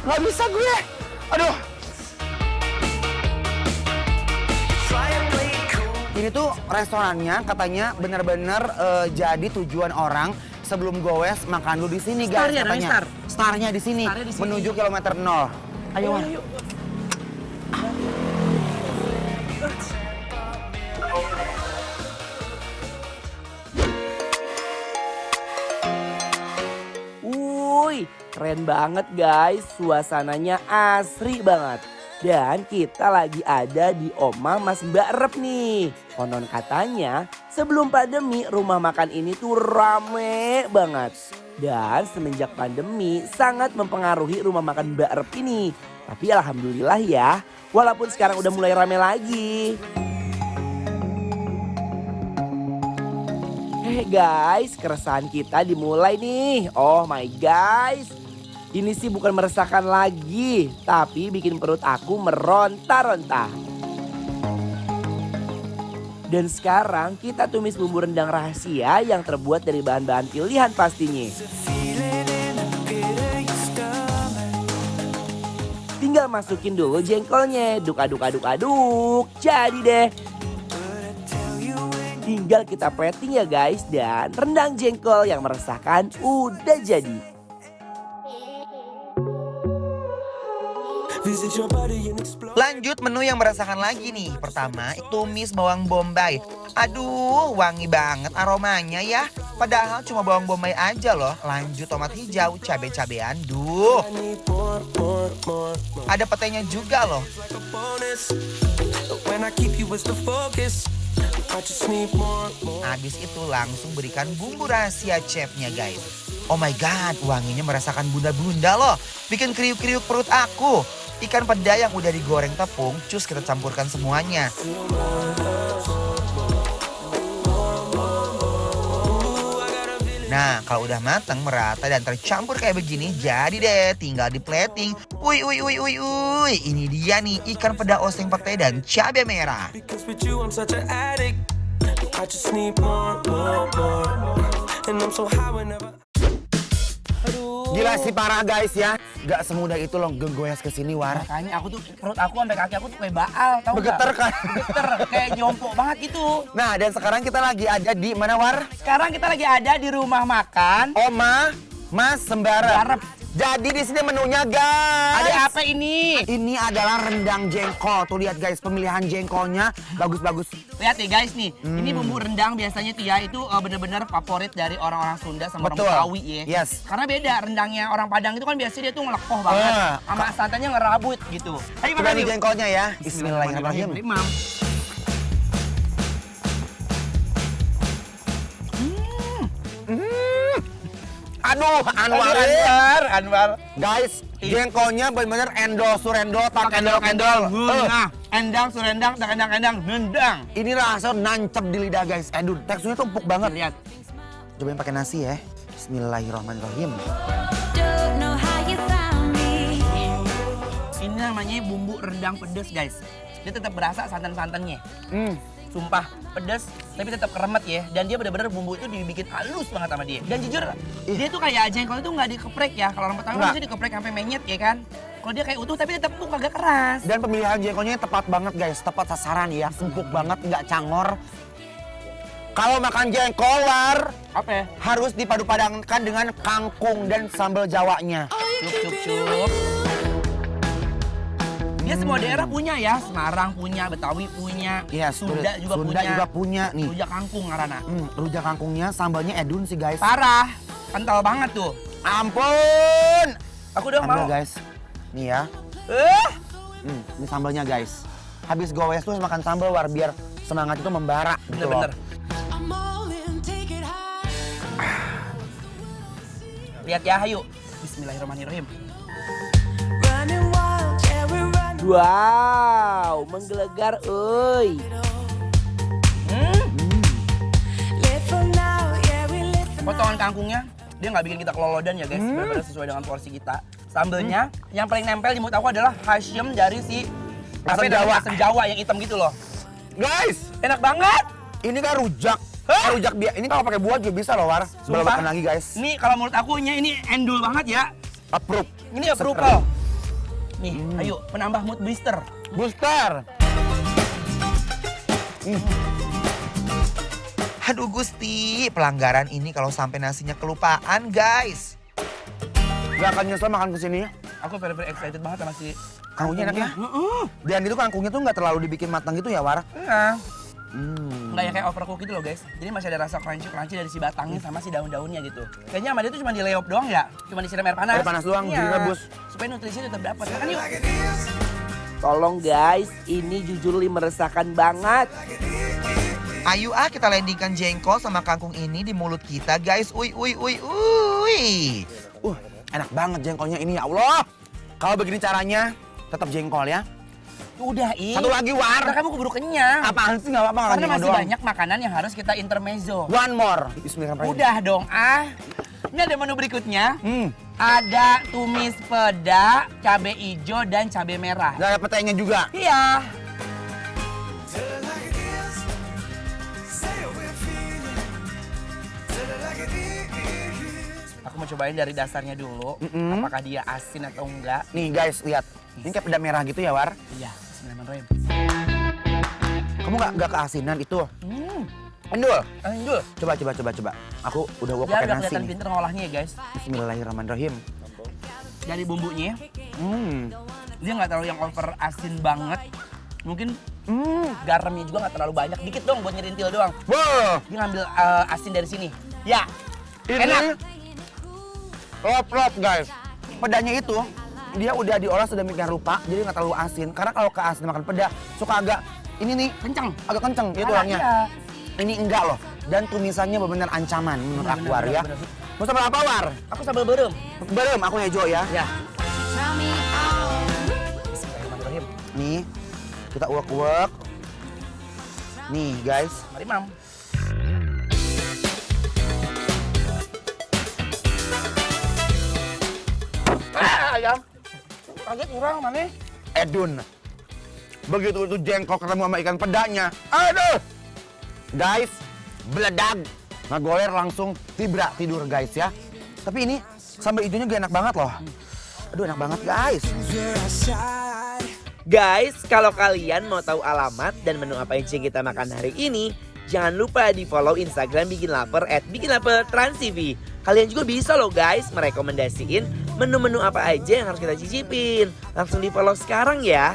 Nggak bisa gue. Aduh. Ini tuh restorannya katanya bener-bener jadi tujuan orang sebelum goes makan dulu di sini guys Star ya, katanya. Star. Starnya di sini Starnya di sini. menuju kilometer 0. Ayo, Wan. Ayo. Wuih, keren banget guys. Suasananya asri banget. Dan kita lagi ada di Oma Mas Mbak Rep nih. Konon katanya sebelum pandemi rumah makan ini tuh rame banget. Dan semenjak pandemi sangat mempengaruhi rumah makan Mbak Rep ini. Tapi alhamdulillah ya, walaupun sekarang udah mulai rame lagi. Guys, keresahan kita dimulai nih. Oh my guys. Ini sih bukan meresahkan lagi, tapi bikin perut aku meronta-ronta. Dan sekarang kita tumis bumbu rendang rahasia yang terbuat dari bahan-bahan pilihan pastinya. Tinggal masukin dulu jengkolnya, aduk. Jadi deh. Tinggal kita plating ya guys, dan rendang jengkol yang meresahkan udah jadi. Lanjut menu yang merasakan lagi nih. Pertama, tumis bawang bombay. Aduh, wangi banget aromanya ya. Padahal cuma bawang bombay aja loh. Lanjut tomat hijau, cabe-cabean. Duh. Ada petenya juga loh. Habis itu langsung berikan bumbu rahasia chefnya guys. Oh my god, wanginya merasakan bunda-bunda loh. Bikin kriuk-kriuk perut aku. Ikan peda yang udah digoreng tepung, cus kita campurkan semuanya. Nah, kalau udah matang, merata dan tercampur kayak begini, jadi deh tinggal di plating. Uy, ini dia nih ikan peda oseng pete dan cabai merah. Gila sih parah guys ya. Gak semudah itu loh gegoyas kesini War. Makanya aku tuh perut aku sampai kaki aku tuh kayak baal, tau gak? Begeter kan? Begeter, kayak jongkok banget gitu. Nah dan sekarang kita lagi ada di mana War? Sekarang kita lagi ada di rumah makan Oma Mas Sembara. Barep. Jadi di sini menunya guys. Ada apa ini? Ini adalah rendang jengkol. Tuh lihat guys, pemilihan jengkolnya bagus-bagus. Lihat nih guys nih, ini bumbu rendang biasanya Tia itu bener-bener favorit dari orang-orang Sunda sama orang Betul. Betawi ya. Yes. Karena beda rendangnya orang Padang itu kan biasanya dia tuh ngelekoh banget, sama santannya ngerabut gitu. Ayo Coba makan nih yuk. jengkolnya ya. Bismillahirrahmanirrahim. Imam. Aduh, Anwar. Guys, jengkolnya bener-bener endol surendol tak endol-endol. Nah, endang, surendang, tak endang, nendang. Ini rasa nancep di lidah guys. Aduh, teksturnya tuh empuk banget. Lihat. Cobain pakai nasi ya. Bismillahirrahmanirrahim. Ini namanya bumbu rendang pedes guys. Dia tetap berasa santan-santannya. Sumpah pedes tapi tetap keremet ya. Dan dia benar-benar bumbu itu dibikin halus banget sama dia. Dan jujur dia tuh kayak jengkol itu nggak dikeprek ya. Kalau orang Betawi biasanya dikeprek sampai menyet ya kan. Kalau dia kayak utuh tapi tetap tuh kagak keras. Dan pemilihan jengkolnya tepat banget guys. Tepat sasaran ya. Empuk banget, nggak cangor. Kalau makan jengkol War, Apa ya? harus dipadu-padankan dengan kangkung dan sambal Jawanya. Cup. Dia semua daerah punya ya. Semarang punya, Betawi punya, Iya, Sunda juga Sunda punya. juga punya nih. Rujak kangkung karena. Rujak kangkungnya sambalnya edun sih guys. Parah, kental banget tuh. Ampun. Aku udah Ambil mau. guys. Nih ya. Ini sambalnya guys. Habis gowes tuh makan sambal War biar semangat itu membara gitu loh. Bener-bener. Lihat ya, ayo. Bismillahirrahmanirrahim. Wow, menggelegar, euy. Potongan kangkungnya, dia nggak bikin kita kelolodan ya guys, benar-benar sesuai dengan porsi kita. Sambelnya, yang paling nempel di mulut aku adalah hasyem dari si Asam Jawa. asam Jawa yang hitam gitu loh. Guys, Enak banget. ini kan rujak. Rujak biak. Ini kalau pakai buah juga bisa loh War. Sumpah. Belum lagi guys. Ini kalau menurut aku ini endul banget ya. Approve. Ini approval. Nih, ayo penambah mood booster. Booster. Aduh Gusti, pelanggaran ini kalau sampai nasinya kelupaan guys. Gak akan nyesel makan kesini. Aku very excited banget sama si Kangkungnya enak ya? Dan itu kangkungnya tuh nggak terlalu dibikin matang gitu ya, War? Enggak. Nggak yang kayak overcook gitu loh guys. Jadi masih ada rasa crunchy dari si batangnya sama si daun-daunnya gitu. Kayaknya sama dia tuh cuma dileop doang ya. Cuma disiram air panas. Air panas doang, direbus. Supaya nutrisinya tetap dapat. Kan yuk. Tolong guys, ini jujur li meresahkan banget. Ayo kita landingkan jengkol sama kangkung ini di mulut kita guys. Uy. Enak banget jengkolnya ini ya Allah. Kalau begini caranya, tetap jengkol ya. Udah, Satu lagi, War. Karena kamu keburu kenyang. Apaan sih, nggak apa-apa makan Karena jengkol masih doang. banyak makanan yang harus kita intermezzo. One more. Bismillahirrahmanirrahim. Udah dong, Ini ada menu berikutnya. Hmm. Ada tumis peda, cabai hijau, dan cabai merah. Dan ada petainya juga. Iya. Aku mau cobain dari dasarnya dulu. Apakah dia asin atau enggak? Nih guys, lihat. Ini kayak peda merah gitu ya, War. Iya, bismillahirrahmanirrahim. Kamu nggak keasinan itu? Endul. Lanjut. Coba. Aku udah Biar pakai nggak nasi kelihatan nih. pinter ngolahnya ya guys. Bismillahirrahmanirrahim. Dari bumbunya, dia nggak terlalu yang over asin banget. Mungkin garamnya juga nggak terlalu banyak. Dikit dong buat nyerintil doang. Wow. Dia ngambil asin dari sini. Ya, Ini enak. lop guys. Pedanya itu dia udah diolah sedemikian rupa, jadi nggak terlalu asin. Karena kalau ke asin makan peda suka agak ini nih Kencang. agak kenceng gitu tulangnya. Iya. Ini enggak loh. Dan tumisannya benar-benar ancaman menurut aku, War ya. bener. Mau sambal apa, War? Aku sambal berem. Belum, aku hijau ya. Ya. Bismillahirrahmanirrahim. Nih, kita uak-uak. Nih guys. Mari mam. Ayam. Kaget kurang mana? Edun. Begitu itu jengkol ketemu sama ikan pedanya. Aduh. Guys, beledag. Ngegoler langsung tibra tidur guys ya. Tapi ini sambal hijaunya gak enak banget loh. Aduh enak banget guys. Guys, kalau kalian mau tahu alamat dan menu apa aja yang kita makan hari ini, jangan lupa di follow Instagram Bikin Lapar @bikinlapertransTV. Kalian juga bisa loh guys merekomendasiin menu-menu apa aja yang harus kita cicipin. Langsung di follow sekarang ya.